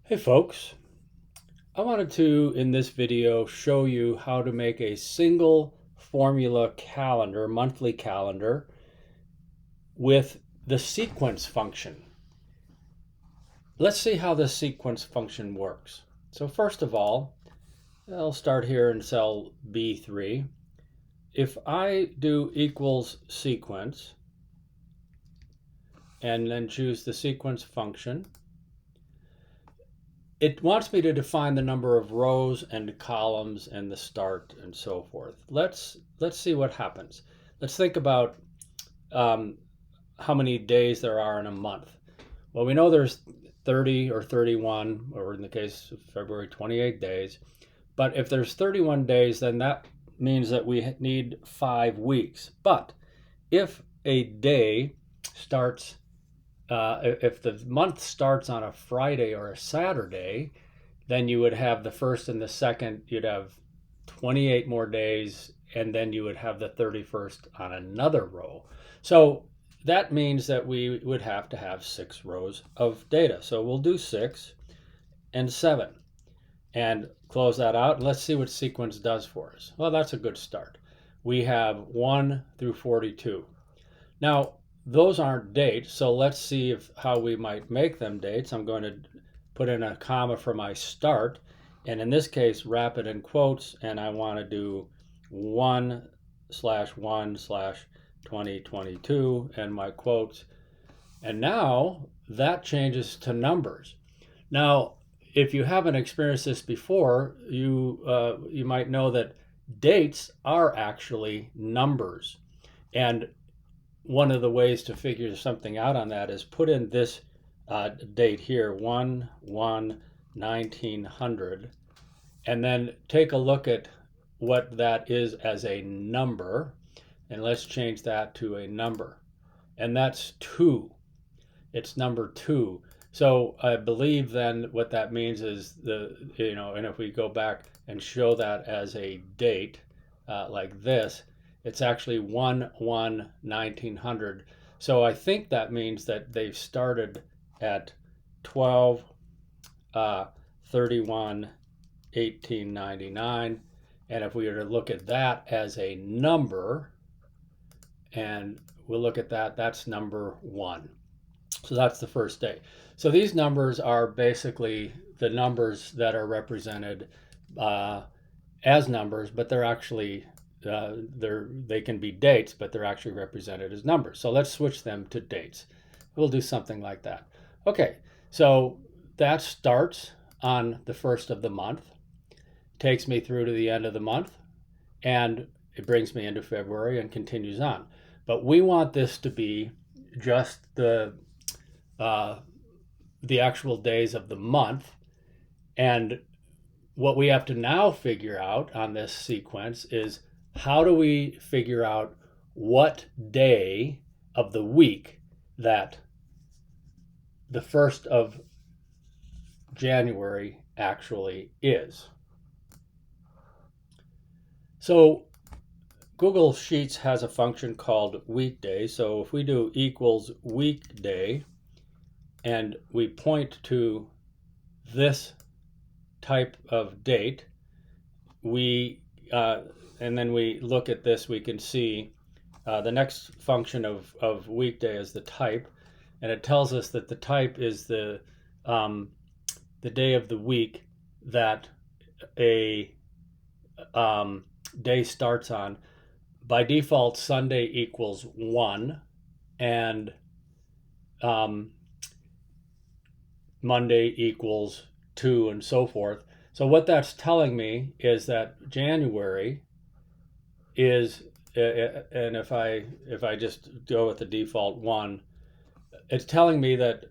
Hey folks, I wanted to in this video show you how to make a single formula calendar, monthly calendar, with the sequence function. Let's see how the sequence function works. So first of all, I'll start here in cell B3. If I do equals sequence and then choose the sequence function, it wants me to define the number of rows and columns and the start and so forth. Let's see what happens. Let's think about how many days there are in a month. Well, we know there's 30 or 31, or in the case of February, 28 days. But if there's 31 days, then that means that we need 5 weeks. But if a day starts if the month starts on a Friday or a Saturday, then you would have the first and the second, you'd have 28 more days, and then you would have the 31st on another row. So that means that we would have to have 6 rows of data. So we'll do 6 and 7 and close that out. And let's see what sequence does for us. Well, that's a good start. We have 1 through 42. Now, those aren't dates, so let's see how we might make them dates. I'm going to put in a comma for my start, and in this case, wrap it in quotes, and I want to do 1/1/2022 and my quotes. And now that changes to numbers. Now, if you haven't experienced this before, you might know that dates are actually numbers. And one of the ways to figure something out on that is put in this date here, 1/1/1900, and then take a look at what that is as a number, and let's change that to a number, and that's 2. It's number 2. So I believe then what that means is and if we go back and show that as a date like this, it's actually 1/1/1900. So I think that means that they've started at 12/31/1899. And if we were to look at that as a number, and we'll look at that, that's number 1. So that's the first day. So these numbers are basically the numbers that are represented as numbers, but they're actually they can be dates, but they're actually represented as numbers. So let's switch them to dates. We'll do something like that. Okay, so that starts on the first of the month, takes me through to the end of the month, and it brings me into February and continues on. But we want this to be just the actual days of the month. And what we have to now figure out on this sequence is, how do we figure out what day of the week that the 1st of January actually is? So Google Sheets has a function called weekday. So if we do equals weekday and we point to this type of date, and then we look at this, we can see the next function of weekday is the type, and it tells us that the type is the day of the week that a day starts on. By default, Sunday equals 1, and Monday equals 2, and so forth. So what that's telling me is that January is, and if I just go with the default 1, it's telling me that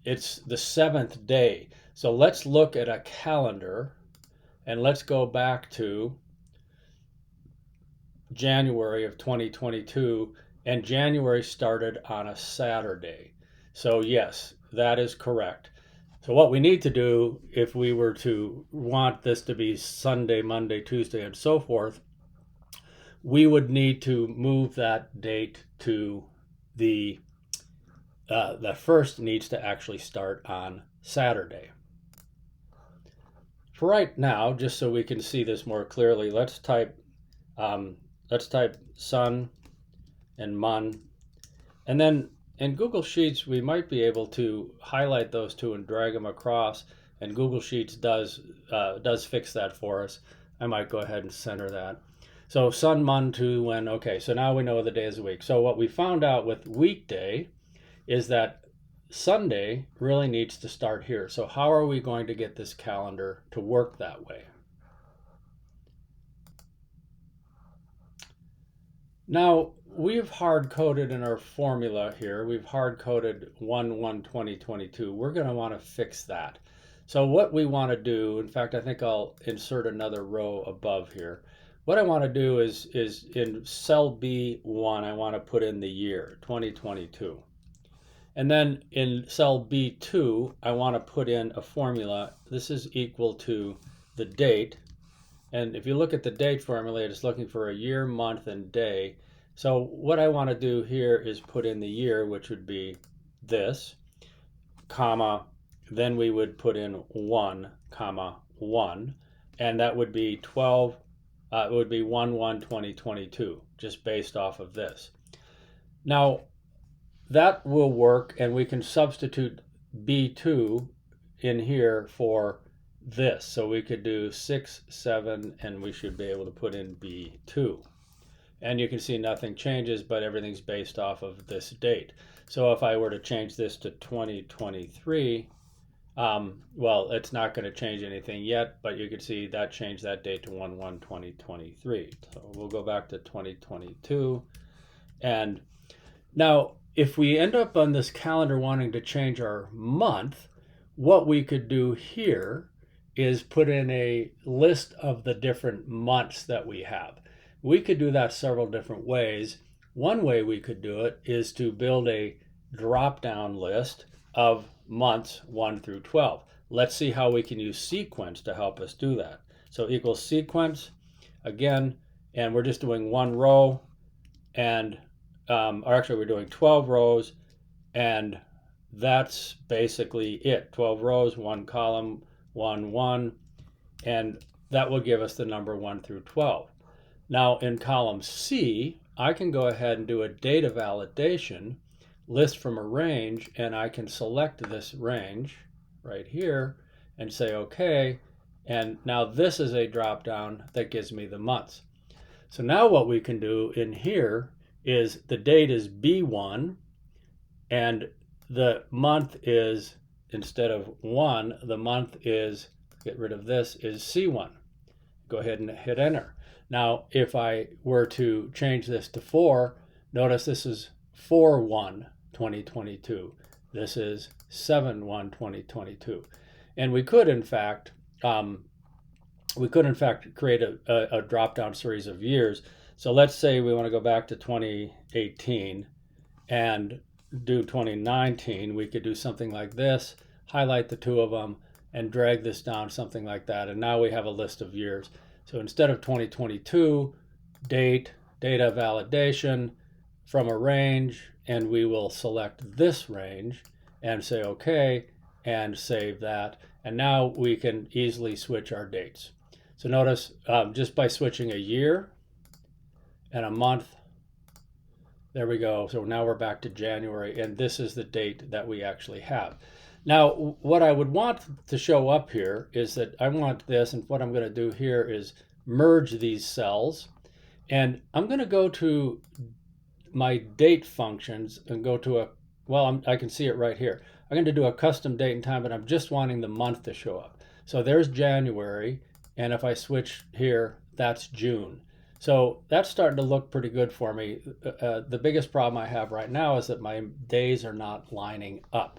it's the 7th day. So let's look at a calendar, and let's go back to January of 2022, and January started on a Saturday. So yes, that is correct. So what we need to do, if we were to want this to be Sunday, Monday, Tuesday, and so forth, we would need to move that date to the first needs to actually start on Saturday. For right now, just so we can see this more clearly, um, let's type sun and mon, and then in Google Sheets we might be able to highlight those two and drag them across. And Google Sheets does fix that for us. I might go ahead and center that. So sun, mon, to, when. Okay, so now we know the days of the week. So what we found out with weekday is that Sunday really needs to start here. So how are we going to get this calendar to work that way? Now, we've hard-coded in our formula here, we've hard-coded 1/1/2022. We're going to want to fix that. So what we want to do, in fact, I think I'll insert another row above here. What I want to do is in cell B1, I want to put in the year, 2022. And then in cell B2, I want to put in a formula. This is equal to the date. And if you look at the date formula, it's looking for a year, month, and day. So what I want to do here is put in the year, which would be this, comma, then we would put in 1, comma, 1, and that would be 12, it would be 1/1/2022, just based off of this. Now, that will work, and we can substitute B2 in here for this. So we could do 6, 7, and we should be able to put in B2. And you can see nothing changes, but everything's based off of this date. So if I were to change this to 2023, well, it's not going to change anything yet, but you can see that changed that date to 1/1/2023. So we'll go back to 2022. And now, if we end up on this calendar wanting to change our month, what we could do here is put in a list of the different months that we have. We could do that several different ways. One way we could do it is to build a drop-down list of months 1 through 12. Let's see how we can use sequence to help us do that. So equals sequence, again, and we're just doing one row, and or actually we're doing 12 rows, and that's basically it. 12 rows, one column, 1, 1, and that will give us the number 1 through 12. Now in column C, I can go ahead and do a data validation, list from a range, and I can select this range right here and say okay, and now this is a drop down that gives me the months. So now what we can do in here is the date is B1 and the month is, instead of 1, the month is, get rid of this, is C1. Go ahead and hit enter. Now if I were to change this to 4, notice this is 4/1/2022. This is 7/1/2022. And we could in fact create a drop-down series of years. So let's say we want to go back to 2018 and do 2019. We could do something like this, highlight the two of them, and drag this down, something like that. And now we have a list of years. So instead of 2022, date, data validation from a range, and we will select this range and say okay, and save that. And now we can easily switch our dates. So notice just by switching a year and a month, there we go. So now we're back to January, and this is the date that we actually have. Now, what I would want to show up here is that I want this, and what I'm going to do here is merge these cells. And I'm going to go to my date functions and go to a, well, I can see it right here. I'm going to do a custom date and time, but I'm just wanting the month to show up. So there's January, and if I switch here, that's June. So that's starting to look pretty good for me. The biggest problem I have right now is that my days are not lining up.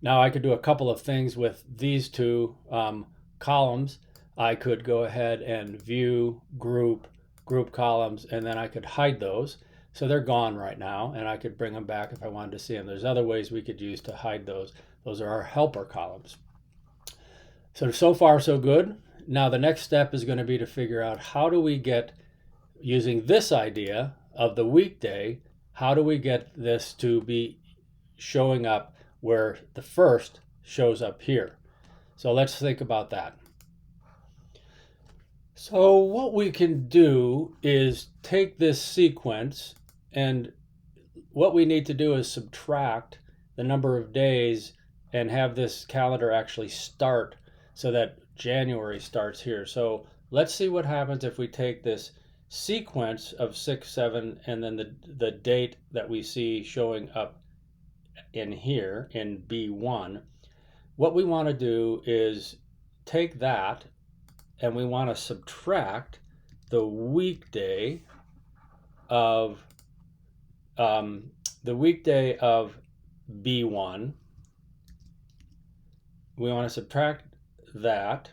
Now I could do a couple of things with these two columns. I could go ahead and view, group columns, and then I could hide those. So they're gone right now, and I could bring them back if I wanted to see them. There's other ways we could use to hide those. Those are our helper columns. So far so good. Now the next step is going to be to figure out how do we get, using this idea of the weekday, how do we get this to be showing up where the first shows up here? So let's think about that. So what we can do is take this sequence, and what we need to do is subtract the number of days and have this calendar actually start so that January starts here. So let's see what happens if we take this sequence of 6, 7, and then the date that we see showing up in here in B1. What we want to do is take that and we want to subtract the weekday of um, B1. We want to subtract that,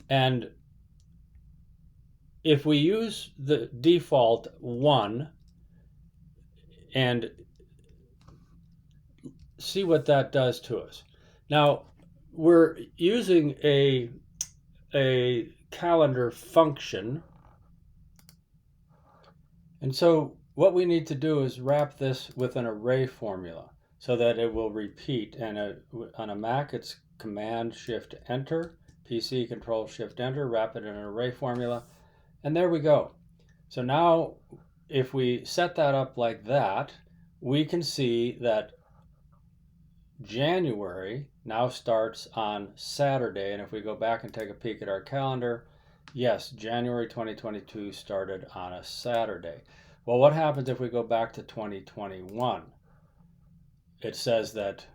and if we use the default 1 and see what that does to us. Now we're using a calendar function, and so what we need to do is wrap this with an array formula so that it will repeat. And on a Mac, it's Command Shift Enter, PC Control Shift Enter, wrap it in an array formula, and there we go. So now if we set that up like that, we can see that January now starts on Saturday. And if we go back and take a peek at our calendar, yes, January 2022 started on a Saturday. Well, what happens if we go back to 2021? It says that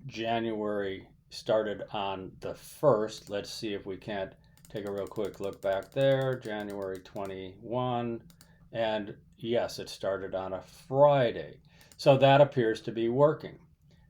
January started on the 1st. Let's see if we can't take a real quick look back there. January 21, and yes, it started on a Friday. So that appears to be working.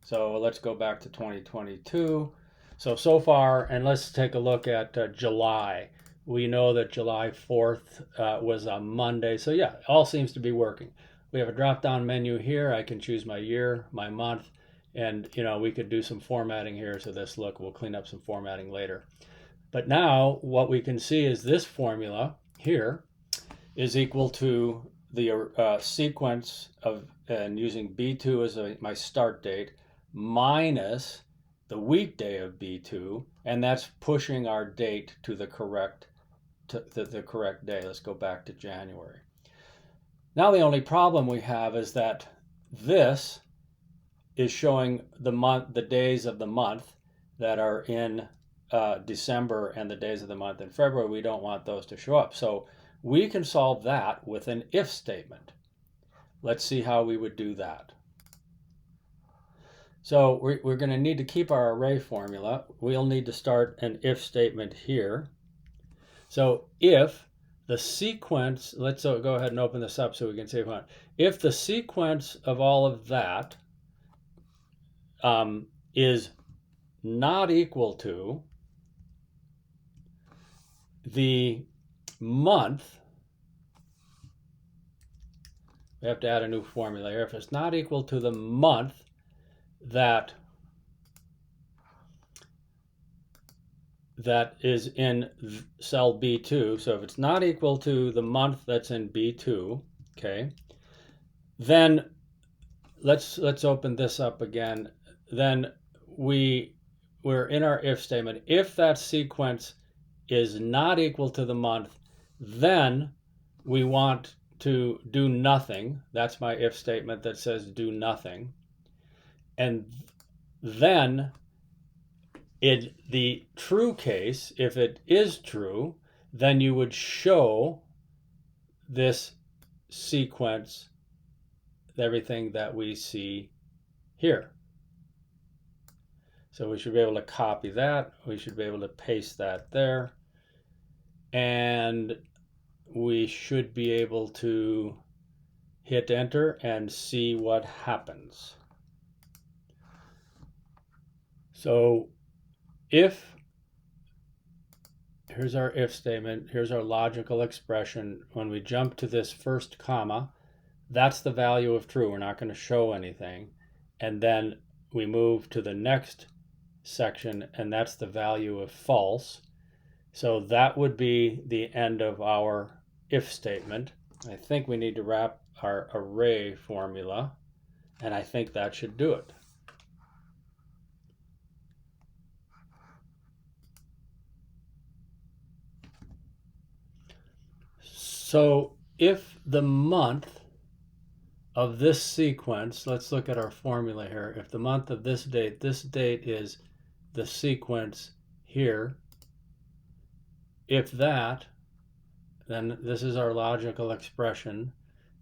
So let's go back to 2022. So far, and let's take a look at July. We know that July 4th was a Monday. So yeah, it all seems to be working. We have a drop-down menu here. I can choose my year, my month, and we could do some formatting here. So this, look, we'll clean up some formatting later. But now what we can see is this formula here is equal to the sequence of, and using B2 as my start date, minus the weekday of B2, and that's pushing our date to the correct day. Let's go back to January. Now the only problem we have is that this is showing the days of the month that are in December and the days of the month in February. We don't want those to show up. So we can solve that with an if statement. Let's see how we would do that. So we're going to need to keep our array formula. We'll need to start an if statement here. So if the sequence, let's go ahead and open this up so we can see if the sequence of all of that is not equal to the month, we have to add a new formula here. If it's not equal to the month that is in cell B2, so if it's not equal to the month that's in B2, okay, then let's open this up again. Then we're in our if statement. If that sequence is not equal to the month, then we want to do nothing. That's my if statement that says do nothing. And then in the true case, if it is true, then you would show this sequence, everything that we see here. So we should be able to copy that. We should be able to paste that there. And we should be able to hit enter and see what happens. So here's our if statement, here's our logical expression. When we jump to this first comma, that's the value of true. We're not going to show anything. And then we move to the next section, and that's the value of false. So that would be the end of our if statement. I think we need to wrap our array formula, and I think that should do it. So if the month of this sequence, let's look at our formula here. If the month of this date is the sequence here. If that, then this is our logical expression,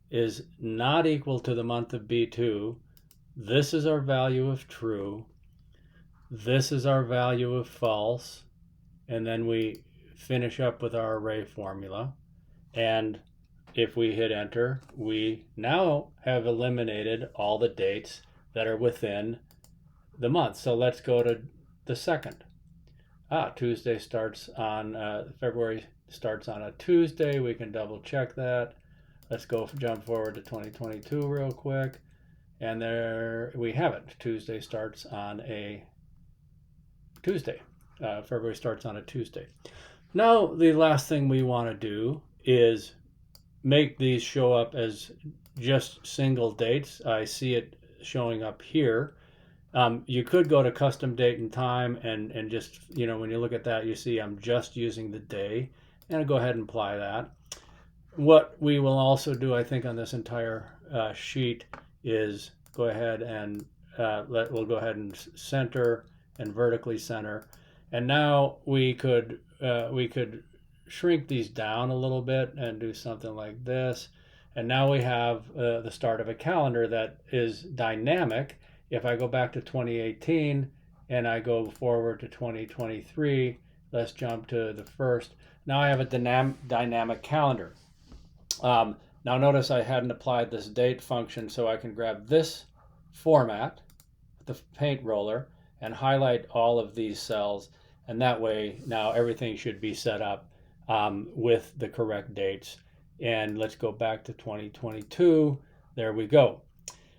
is not equal to the month of B2, this is our value of true, this is our value of false, and then we finish up with our array formula. And if we hit enter, we now have eliminated all the dates that are within the month. So let's go to the second. Tuesday starts on, February starts on a Tuesday. We can double check that. Let's go jump forward to 2022 real quick. And there we have it. Tuesday starts on a Tuesday. February starts on a Tuesday. Now, the last thing we want to do is make these show up as just single dates. I see it showing up here. You could go to custom date and time and just, when you look at that, you see I'm just using the day, and I'll go ahead and apply that. What we will also do, I think, on this entire sheet is go ahead and we'll go ahead and center and vertically center. And now we could shrink these down a little bit and do something like this. And now we have the start of a calendar that is dynamic. If I go back to 2018 and I go forward to 2023, let's jump to the first. Now I have a dynamic calendar. Now notice I hadn't applied this date function, so I can grab this format, the paint roller, and highlight all of these cells. And that way now everything should be set up with the correct dates. And let's go back to 2022. There we go.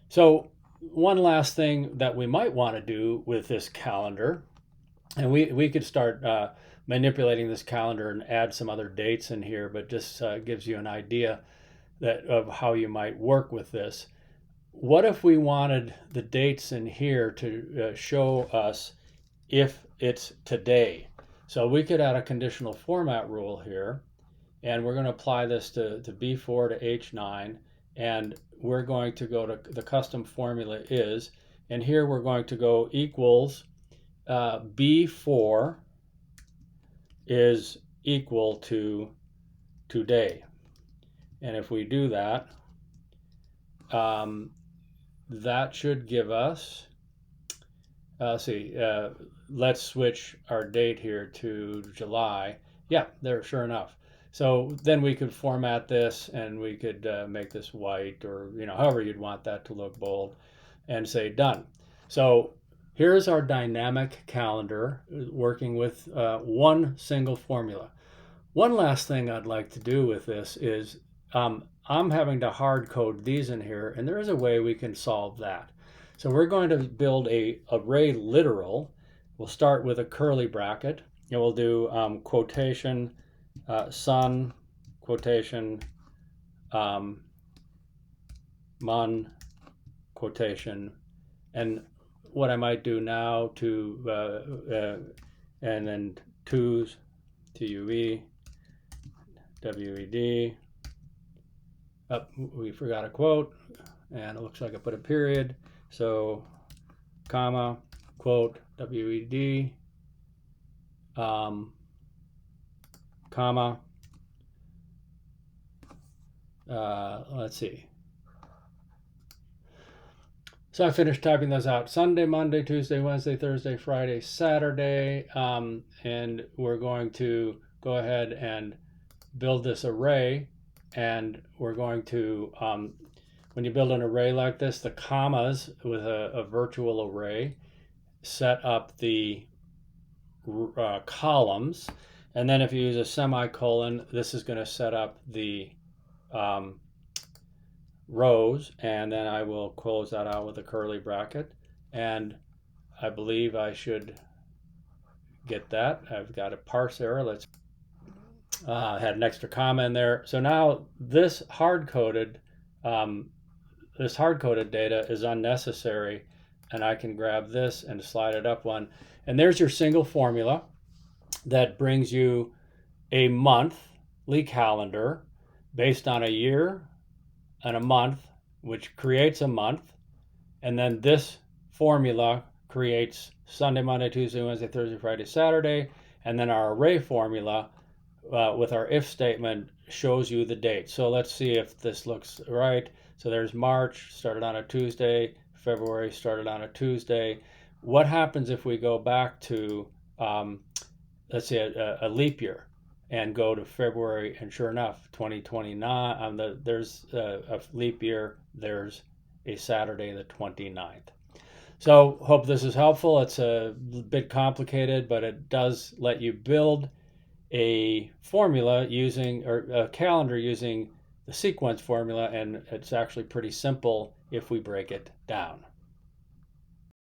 So one last thing that we might want to do with this calendar, and we could start manipulating this calendar and add some other dates in here, but just gives you an idea of how you might work with this. What if we wanted the dates in here to show us if it's today? So we could add a conditional format rule here, and we're going to apply this to B4 to H9, and we're going to go to the custom formula is, and here we're going to go equals B4 is equal to today. And if we do that, that should give us, let's switch our date here to July. Yeah, there, sure enough. So then we could format this, and we could make this white, or however you'd want that to look bold, and say done. So here's our dynamic calendar working with one single formula. One last thing I'd like to do with this is I'm having to hard code these in here, and there is a way we can solve that. So we're going to build a array literal. We'll start with a curly bracket, and we'll do quotation sun, quotation mon, quotation, and what I might do now to and then twos, TUE, WED. We forgot a quote, and it looks like I put a period. So, comma, quote, WED, comma, let's see. So I finished typing those out. Sunday, Monday, Tuesday, Wednesday, Thursday, Friday, Saturday, and we're going to go ahead and build this array, and we're going to, when you build an array like this, the commas with a virtual array set up the columns, and then if you use a semicolon, this is going to set up the rows, and then I will close that out with a curly bracket, and I believe I should get that. I've got a parse error. Let's had an extra comma in there. So now this hard-coded data is unnecessary, and I can grab this and slide it up one. And there's your single formula that brings you a monthly calendar based on a year and a month, which creates a month, and then this formula creates Sunday, Monday, Tuesday, Wednesday, Thursday, Friday, Saturday, and then our array formula with our if statement shows you the date. So let's see if this looks right. So there's March, started on a Tuesday, February started on a Tuesday. What happens if we go back to, let's say, a leap year and go to February, and sure enough, 2029, there's a leap year, there's a Saturday, the 29th. So hope this is helpful. It's a bit complicated, but it does let you build a formula using, or a calendar using the sequence formula, and it's actually pretty simple if we break it down.